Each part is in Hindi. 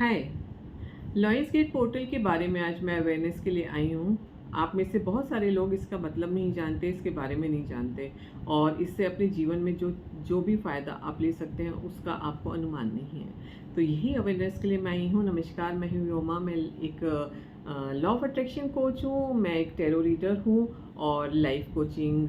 हाय। लॉयंस गेट पोर्टल के बारे में आज मैं अवेयरनेस के लिए आई हूँ। आप में से बहुत सारे लोग इसका मतलब नहीं जानते, इसके बारे में नहीं जानते और इससे अपने जीवन में जो जो भी फ़ायदा आप ले सकते हैं उसका आपको अनुमान नहीं है। तो यही अवेयरनेस के लिए मैं आई हूँ। नमस्कार, मैं हूँ योमा। मैं एक लॉ ऑफ अट्रैक्शन कोच हूँ, मैं एक टैरो रीडर हूँ और लाइफ कोचिंग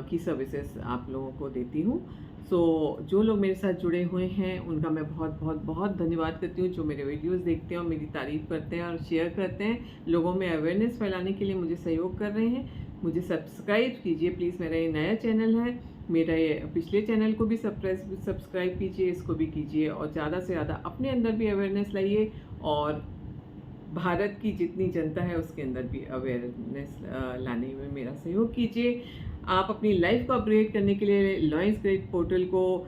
की सर्विसेज आप लोगों को देती हूँ। जो लोग मेरे साथ जुड़े हुए हैं उनका मैं बहुत बहुत बहुत धन्यवाद करती हूँ, जो मेरे वीडियोस देखते हैं और मेरी तारीफ़ करते हैं और शेयर करते हैं, लोगों में अवेयरनेस फैलाने के लिए मुझे सहयोग कर रहे हैं। मुझे सब्सक्राइब कीजिए प्लीज़, मेरा ये नया चैनल है। मेरा ये पिछले चैनल को भी सब्सक्राइब कीजिए, इसको भी कीजिए और ज़्यादा से ज़्यादा अपने अंदर भी अवेयरनेस लाइए और भारत की जितनी जनता है उसके अंदर भी अवेयरनेस लाने में मेरा सहयोग कीजिए। आप अपनी लाइफ को अपग्रेड करने के लिए लॉयंस गेट पोर्टल को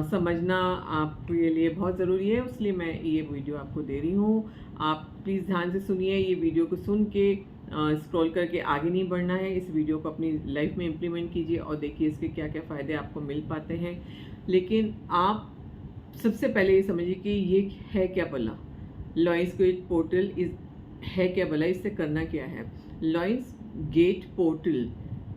समझना आपके लिए बहुत ज़रूरी है, इसलिए मैं ये वीडियो आपको दे रही हूँ। आप प्लीज़ ध्यान से सुनिए, ये वीडियो को सुन के स्क्रॉल करके आगे नहीं बढ़ना है। इस वीडियो को अपनी लाइफ में इम्प्लीमेंट कीजिए और देखिए इसके क्या क्या फ़ायदे आपको मिल पाते हैं। लेकिन आप सबसे पहले ये समझिए कि ये है क्या भला। लॉयंस गेट पोर्टल है क्या भला, इससे करना क्या है। लॉयंस गेट पोर्टल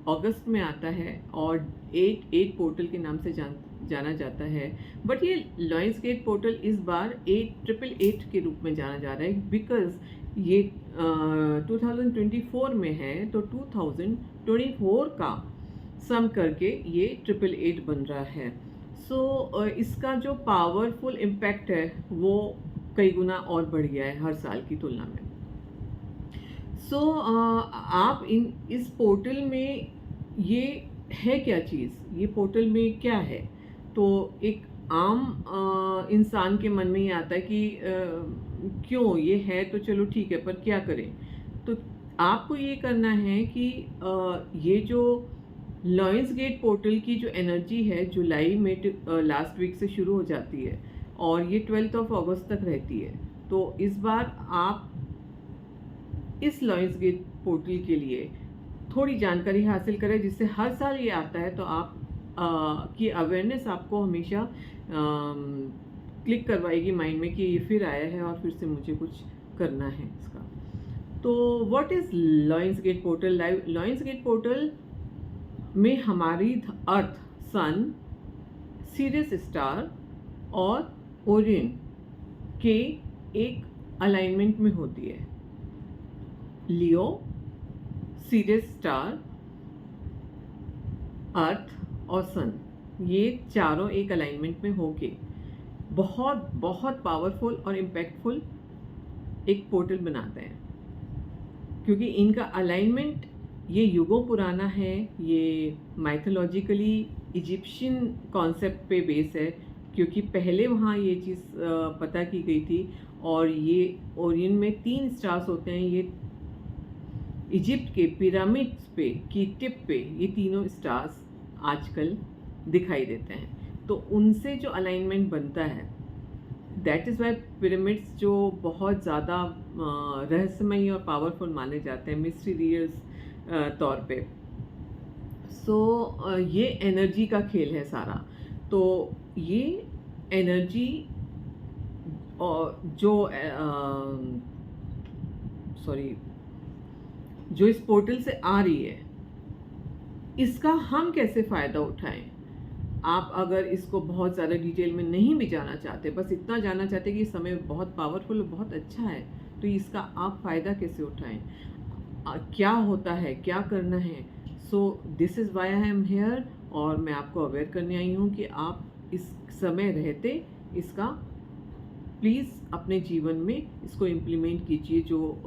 अगस्त में आता है और एट पोर्टल के नाम से जाना जाता है। बट ये लॉयंस गेट पोर्टल इस बार 888 के रूप में जाना जा रहा है, बिकॉज ये 2024 में है, तो 2024 का सम करके ये 888 बन रहा है। इसका जो पावरफुल इम्पैक्ट है वो कई गुना और बढ़ गया है हर साल की तुलना में। आप इस पोर्टल में ये है क्या चीज़, ये पोर्टल में क्या है। तो एक आम इंसान के मन में ही आता है कि क्यों ये है, तो चलो ठीक है, पर क्या करें। तो आपको ये करना है कि ये जो लॉयंस गेट पोर्टल की जो एनर्जी है जुलाई में लास्ट वीक से शुरू हो जाती है और ये 12 अगस्त तक रहती है। तो इस बार आप इस लॉयंस गेट पोर्टल के लिए थोड़ी जानकारी हासिल करें, जिससे हर साल ये आता है तो आप की अवेयरनेस आपको हमेशा क्लिक करवाएगी माइंड में कि ये फिर आया है और फिर से मुझे कुछ करना है इसका। तो what is Lions Gate portal. Lions Gate portal में हमारी अर्थ, सन, सीरियस स्टार और ओरियन के एक अलाइनमेंट में होती है। लियो, सीरियस स्टार, अर्थ और सन, ये चारों एक अलाइनमेंट में होके बहुत बहुत पावरफुल और इम्पैक्टफुल एक पोर्टल बनाते हैं। क्योंकि इनका अलाइनमेंट ये युगों पुराना है, ये माइथोलॉजिकली इजिप्शियन कॉन्सेप्ट पे बेस है, क्योंकि पहले वहाँ ये चीज़ पता की गई थी। और ये ओरियन में 3 स्टार्स होते हैं, ये इजिप्ट के पिरामिड्स पे की टिप पे ये तीनों स्टार्स आजकल दिखाई देते हैं। तो उनसे जो अलाइनमेंट बनता है, दैट इज़ वाई पिरामिड्स जो बहुत ज़्यादा रहस्यमयी और पावरफुल माने जाते हैं मिस्टीरियस तौर पे। ये एनर्जी का खेल है सारा। तो ये एनर्जी और जो इस पोर्टल से आ रही है, इसका हम कैसे फ़ायदा उठाएं। आप अगर इसको बहुत ज़्यादा डिटेल में नहीं भी जाना चाहते, बस इतना जानना चाहते कि समय बहुत पावरफुल और बहुत अच्छा है, तो इसका आप फ़ायदा कैसे उठाएं, क्या होता है, क्या करना है। This is why I am here, और मैं आपको अवेयर करने आई हूँ कि आप इस समय रहते इसका प्लीज़ अपने जीवन में इसको इम्प्लीमेंट कीजिए। जो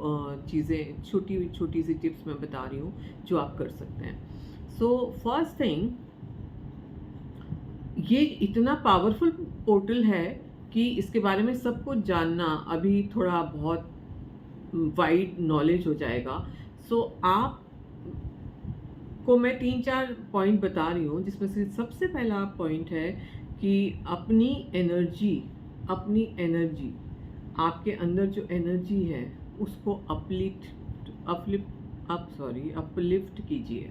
चीज़ें छोटी छोटी सी टिप्स मैं बता रही हूँ जो आप कर सकते हैं। फर्स्ट थिंग, ये इतना पावरफुल पोर्टल है कि इसके बारे में सब कुछ जानना अभी थोड़ा बहुत वाइड नॉलेज हो जाएगा। आप को मैं 3-4 पॉइंट बता रही हूँ, जिसमें से सबसे पहला पॉइंट है कि अपनी एनर्जी आपके अंदर जो एनर्जी है उसको अपलिफ्ट कीजिए,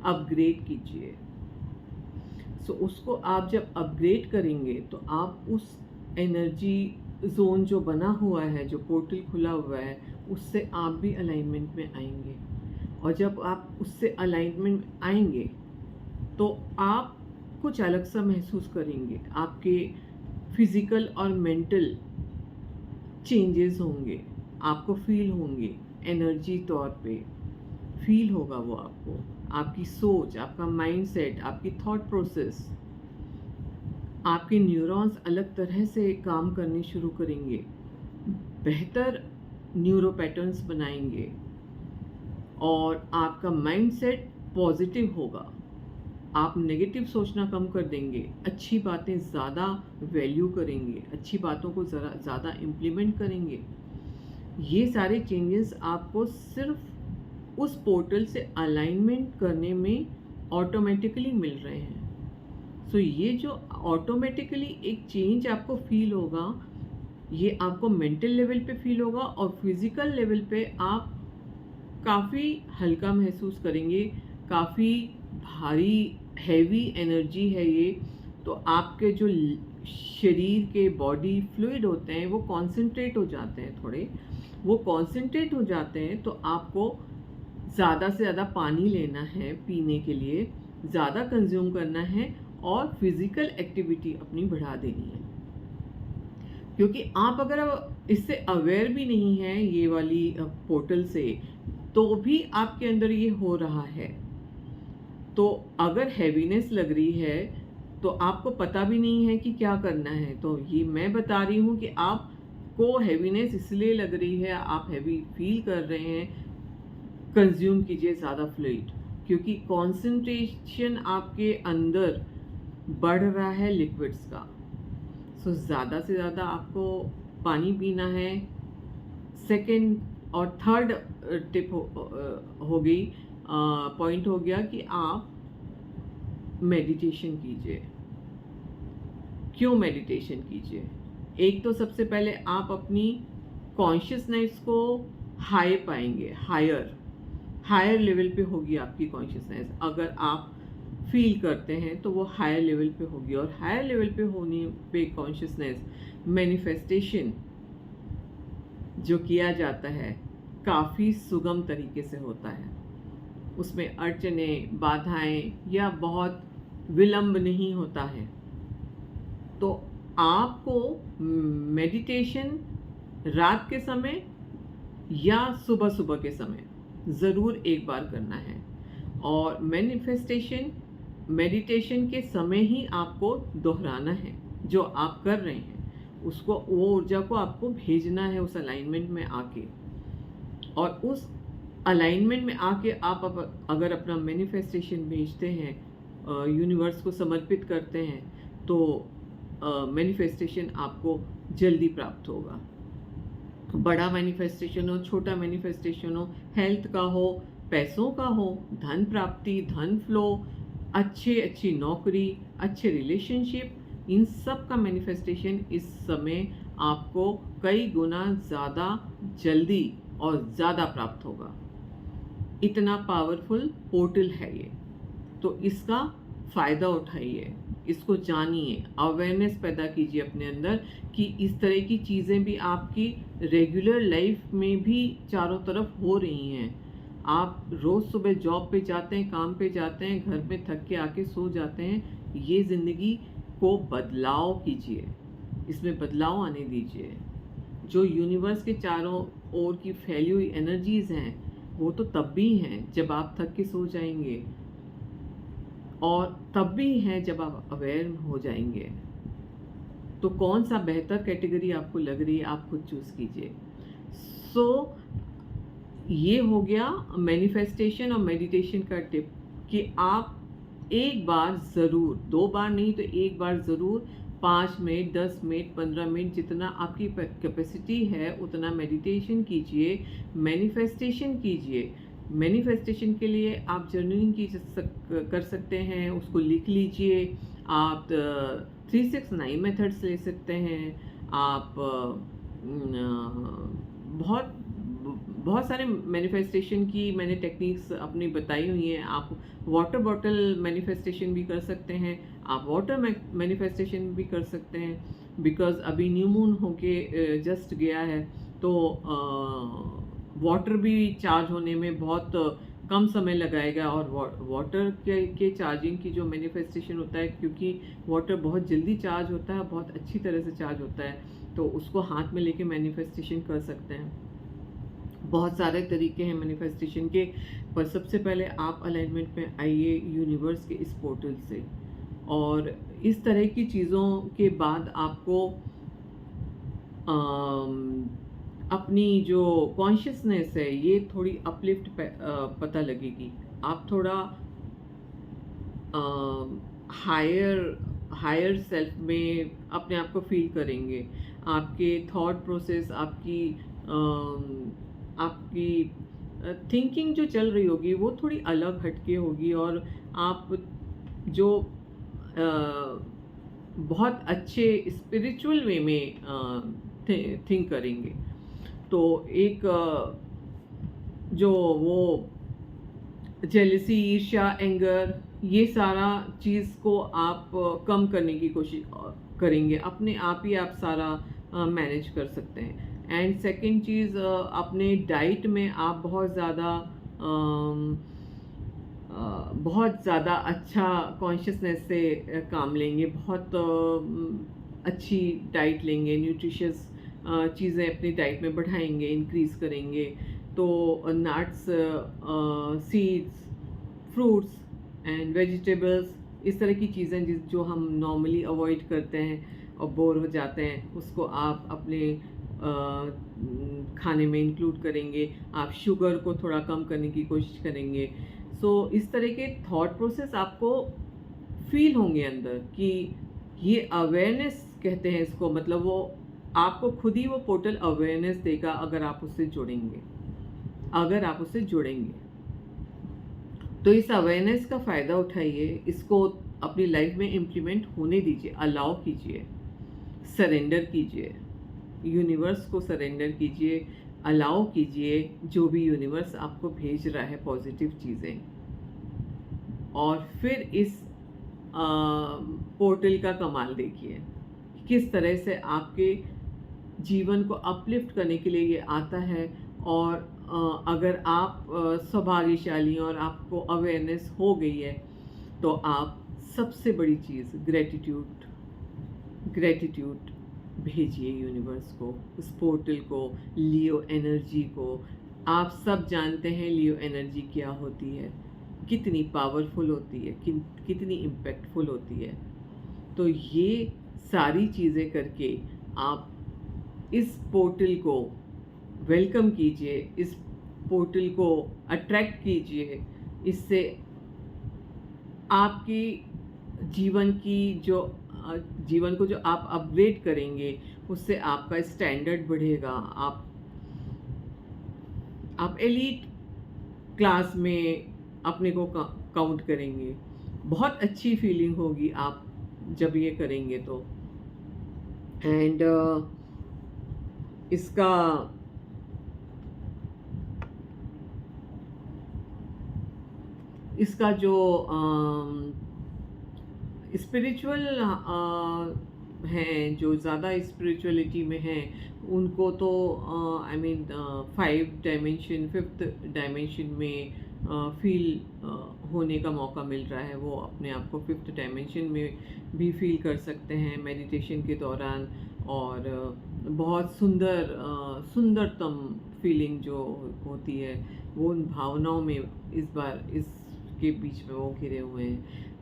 अपग्रेड कीजिए। उसको आप जब अपग्रेड करेंगे तो आप उस एनर्जी ज़ोन जो बना हुआ है, जो पोर्टल खुला हुआ है, उससे आप भी अलाइनमेंट में आएँगे। और जब आप उससे अलाइनमेंट में आएँगे, तो आप कुछ अलग सा महसूस करेंगे। आपके फिज़िकल और मेंटल चेंजेस होंगे, आपको फ़ील होंगे, एनर्जी तौर पे फ़ील होगा वो आपको। आपकी सोच, आपका माइंडसेट, आपकी थॉट प्रोसेस, आपके न्यूरॉन्स अलग तरह से काम करने शुरू करेंगे, बेहतर न्यूरो पैटर्न्स बनाएंगे और आपका माइंडसेट पॉजिटिव होगा। आप नेगेटिव सोचना कम कर देंगे, अच्छी बातें ज़्यादा वैल्यू करेंगे, अच्छी बातों को ज़रा ज़्यादा इम्प्लीमेंट करेंगे। ये सारे चेंजेस आपको सिर्फ उस पोर्टल से अलाइनमेंट करने में ऑटोमेटिकली मिल रहे हैं। सो ये जो ऑटोमेटिकली एक चेंज आपको फील होगा, ये आपको मेंटल लेवल पे फील होगा और फिज़िकल लेवल पे आप काफ़ी हल्का महसूस करेंगे, काफ़ी भारी हैवी एनर्जी है ये। तो आपके जो शरीर के बॉडी फ्लूइड होते हैं वो कॉन्सेंट्रेट हो जाते हैं, थोड़े वो कॉन्सेंट्रेट हो जाते हैं। तो आपको ज़्यादा से ज़्यादा पानी लेना है पीने के लिए, ज़्यादा कंज्यूम करना है और फिज़िकल एक्टिविटी अपनी बढ़ा देनी है। क्योंकि आप अगर इससे अवेयर भी नहीं हैं ये वाली पोर्टल से, तो भी आपके अंदर ये हो रहा है। तो अगर हैवीनेस लग रही है तो आपको पता भी नहीं है कि क्या करना है। तो ये मैं बता रही हूँ कि आपको हैवीनेस इसलिए लग रही है, आप हैवी फील कर रहे हैं, कंज्यूम कीजिए ज़्यादा फ्लूइड, क्योंकि कॉन्सेंट्रेशन आपके अंदर बढ़ रहा है लिक्विड्स का। सो ज़्यादा से ज़्यादा आपको पानी पीना है। सेकंड और थर्ड टिप हो गई, पॉइंट हो गया कि आप मेडिटेशन कीजिए। क्यों मेडिटेशन कीजिए? एक तो सबसे पहले आप अपनी कॉन्शियसनेस को हाई पाएंगे, हायर लेवल पे होगी आपकी कॉन्शियसनेस। अगर आप फील करते हैं तो वो हायर लेवल पे होगी, और हायर लेवल पे होने पे कॉन्शियसनेस मैनिफेस्टेशन जो किया जाता है काफ़ी सुगम तरीके से होता है। उसमें अड़चने, बाधाएं या बहुत विलंब नहीं होता है। तो आपको मेडिटेशन रात के समय या सुबह सुबह के समय ज़रूर एक बार करना है। और मेडिटेशन के समय ही आपको दोहराना है जो आप कर रहे हैं, उसको वो ऊर्जा को आपको भेजना है उस अलाइनमेंट में आके। और उस अलाइनमेंट में आके आप अगर अपना मैनिफेस्टेशन भेजते हैं, यूनिवर्स को समर्पित करते हैं, तो मैनिफेस्टेशन आपको जल्दी प्राप्त होगा। बड़ा मैनिफेस्टेशन हो, छोटा मैनिफेस्टेशन हो, हेल्थ का हो, पैसों का हो, धन प्राप्ति, धन फ्लो, अच्छी नौकरी, अच्छे रिलेशनशिप, इन सब का मैनिफेस्टेशन इस समय आपको कई गुना ज़्यादा जल्दी और ज़्यादा प्राप्त होगा। इतना पावरफुल पोर्टल है ये। तो इसका फ़ायदा उठाइए, इसको जानिए, अवेयरनेस पैदा कीजिए अपने अंदर कि इस तरह की चीज़ें भी आपकी रेगुलर लाइफ में भी चारों तरफ हो रही हैं। आप रोज़ सुबह जॉब पे जाते हैं, काम पे जाते हैं, घर में थक के आके सो जाते हैं। ये ज़िंदगी को बदलाव कीजिए, इसमें बदलाव आने दीजिए। जो यूनिवर्स के चारों ओर की फैली हुई एनर्जीज़ हैं, वो तो तब भी हैं जब आप थक के सो जाएंगे, और तब भी हैं जब आप अवेयर हो जाएंगे। तो कौन सा बेहतर कैटेगरी आपको लग रही है, आप खुद चूज़ कीजिए। सो ये हो गया मैनिफेस्टेशन और मेडिटेशन का टिप कि आप एक बार ज़रूर, 2 बार नहीं तो एक बार ज़रूर 5 मिनट, 10 मिनट, 15 मिनट, जितना आपकी कैपेसिटी है उतना मेडिटेशन कीजिए, मैनिफेस्टेशन कीजिए। मैनिफेस्टेशन के लिए आप जर्नलिंग कर सकते हैं, उसको लिख लीजिए। आप 369 मेथड्स ले सकते हैं। आप बहुत बहुत सारे मैनिफेस्टेशन की मैंने टेक्निक्स अपनी बताई हुई हैं। आप वाटर बॉटल मैनिफेस्टेशन भी कर सकते हैं, आप वाटर मैनिफेस्टेशन भी कर सकते हैं। बिकॉज़ अभी न्यू मून होके जस्ट गया है, तो वाटर भी चार्ज होने में बहुत कम समय लगाएगा। और वाटर के चार्जिंग की जो मैनिफेस्टेशन होता है, क्योंकि वाटर बहुत जल्दी चार्ज होता है, बहुत अच्छी तरह से चार्ज होता है, तो उसको हाथ में लेके मैनिफेस्टेशन कर सकते हैं। बहुत सारे तरीके हैं मैनिफेस्टेशन के, पर सबसे पहले आप अलाइनमेंट में आइए यूनिवर्स के इस पोर्टल से, और इस तरह की चीज़ों के बाद आपको अपनी जो कॉन्शियसनेस है ये थोड़ी अपलिफ्ट पता लगेगी। आप थोड़ा हायर हायर सेल्फ में अपने आप को फील करेंगे। आपके थॉट प्रोसेस, आपकी थिंकिंग जो चल रही होगी वो थोड़ी अलग हटके होगी, और आप जो बहुत अच्छे स्पिरिचुअल वे में थिंक करेंगे। तो एक जो वो जेलसी, ईर्ष्या, एंगर, ये सारा चीज़ को आप कम करने की कोशिश करेंगे। अपने आप ही आप सारा मैनेज कर सकते हैं। एंड सेकंड चीज़, अपने डाइट में आप बहुत ज़्यादा अच्छा कॉन्शियसनेस से काम लेंगे। बहुत अच्छी डाइट लेंगे, न्यूट्रिशियस चीज़ें अपनी डाइट में बढ़ाएंगे, इंक्रीज़ करेंगे। तो nuts, seeds, fruits and vegetables, इस तरह की चीज़ें जो हम नॉर्मली अवॉइड करते हैं और बोर हो जाते हैं, उसको आप अपने खाने में इंक्लूड करेंगे। आप शुगर को थोड़ा कम करने की कोशिश करेंगे। सो इस तरह के थॉट प्रोसेस आपको फील होंगे अंदर, कि ये अवेयरनेस कहते हैं इसको, मतलब वो आपको खुद ही वो पोर्टल अवेयरनेस देगा अगर आप उससे जुड़ेंगे। तो इस अवेयरनेस का फ़ायदा उठाइए, इसको अपनी लाइफ में इम्प्लीमेंट होने दीजिए, अलाउ कीजिए, सरेंडर कीजिए, यूनिवर्स को सरेंडर कीजिए, अलाउ कीजिए जो भी यूनिवर्स आपको भेज रहा है पॉजिटिव चीज़ें। और फिर इस पोर्टल का कमाल देखिए, किस तरह से आपके जीवन को अपलिफ्ट करने के लिए ये आता है। और अगर आप सौभाग्यशाली हैं और आपको अवेयरनेस हो गई है, तो आप सबसे बड़ी चीज़ ग्रेटिट्यूड भेजिए यूनिवर्स को, उस पोर्टल को, लियो एनर्जी को। आप सब जानते हैं लियो एनर्जी क्या होती है, कितनी पावरफुल होती है, कितनी इम्पैक्टफुल होती है। तो ये सारी चीज़ें करके आप इस पोर्टल को वेलकम कीजिए, इस पोर्टल को अट्रैक्ट कीजिए। इससे आपकी जीवन को जो आप अपग्रेड करेंगे, उससे आपका स्टैंडर्ड बढ़ेगा। आप एलीट क्लास में अपने को काउंट करेंगे। बहुत अच्छी फीलिंग होगी आप जब ये करेंगे तो। एंड इसका जो स्पिरिचुअल हैं, जो ज़्यादा स्पिरिचुअलिटी में हैं, उनको तो आई मीन 5th डायमेंशन में फील होने का मौका मिल रहा है। वो अपने आप को 5th डायमेंशन में भी फील कर सकते हैं मेडिटेशन के दौरान। और बहुत सुंदरतम फीलिंग जो होती है, वो उन भावनाओं में इसके बीच में वो घिरे हुए हैं।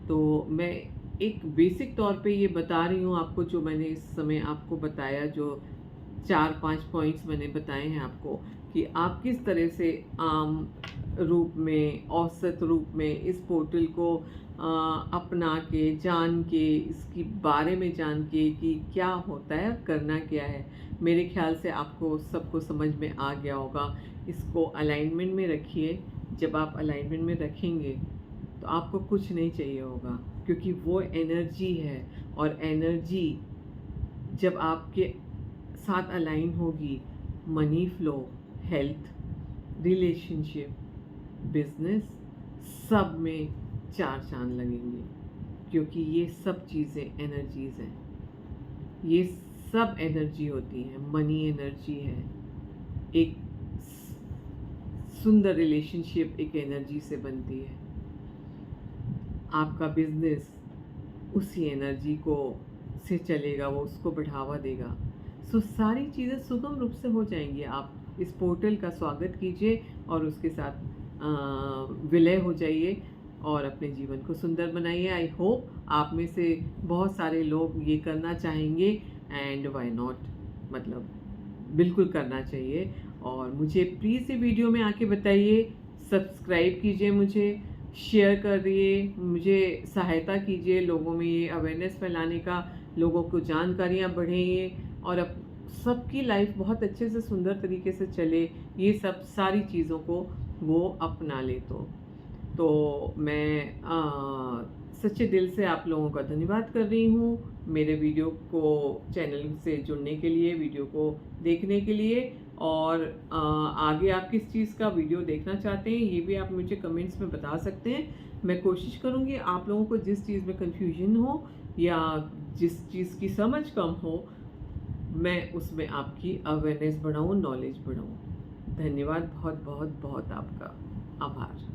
तो मैं एक बेसिक तौर पे ये बता रही हूँ आपको, जो मैंने इस समय आपको बताया, जो 4-5 पॉइंट्स मैंने बताए हैं आपको, कि आप किस तरह से आम रूप में, औसत रूप में इस पोर्टल को अपना के, जान के, इसके बारे में जान के कि क्या होता है, करना क्या है। मेरे ख्याल से आपको सबको समझ में आ गया होगा। इसको अलाइनमेंट में रखिए। जब आप अलाइनमेंट में रखेंगे तो आपको कुछ नहीं चाहिए होगा, क्योंकि वो एनर्जी है। और एनर्जी जब आपके साथ अलाइन होगी, money flow, health, relationship, business, सब में 4 चांद लगेंगे, क्योंकि ये सब चीज़ें एनर्जीज़ हैं। ये सब एनर्जी होती है, मनी एनर्जी है, एक सुंदर रिलेशनशिप एक एनर्जी से बनती है, आपका बिजनेस उसी एनर्जी को से चलेगा, वो उसको बढ़ावा देगा। सो सारी चीज़ें सुगम रूप से हो जाएंगी। आप इस पोर्टल का स्वागत कीजिए और उसके साथ विलय हो जाइए और अपने जीवन को सुंदर बनाइए। आई होप आप में से बहुत सारे लोग ये करना चाहेंगे, एंड वाई नॉट, मतलब बिल्कुल करना चाहिए। और मुझे प्लीज़ ये वीडियो में आके बताइए, सब्सक्राइब कीजिए, मुझे शेयर करिए, मुझे सहायता कीजिए लोगों में ये अवेयरनेस फैलाने का, लोगों को जानकारियाँ बढ़ाइए और अब सबकी लाइफ बहुत अच्छे से सुंदर तरीके से चले, ये सब सारी चीज़ों को वो अपना ले। तो मैं सच्चे दिल से आप लोगों का धन्यवाद कर रही हूँ मेरे वीडियो को चैनल से जुड़ने के लिए, वीडियो को देखने के लिए। और आगे आप किस चीज़ का वीडियो देखना चाहते हैं ये भी आप मुझे कमेंट्स में बता सकते हैं। मैं कोशिश करूँगी आप लोगों को जिस चीज़ में कन्फ्यूजन हो या जिस चीज़ की समझ कम हो, मैं उसमें आपकी अवेयरनेस बढ़ाऊँ, नॉलेज बढ़ाऊँ। धन्यवाद, बहुत बहुत बहुत आपका आभार।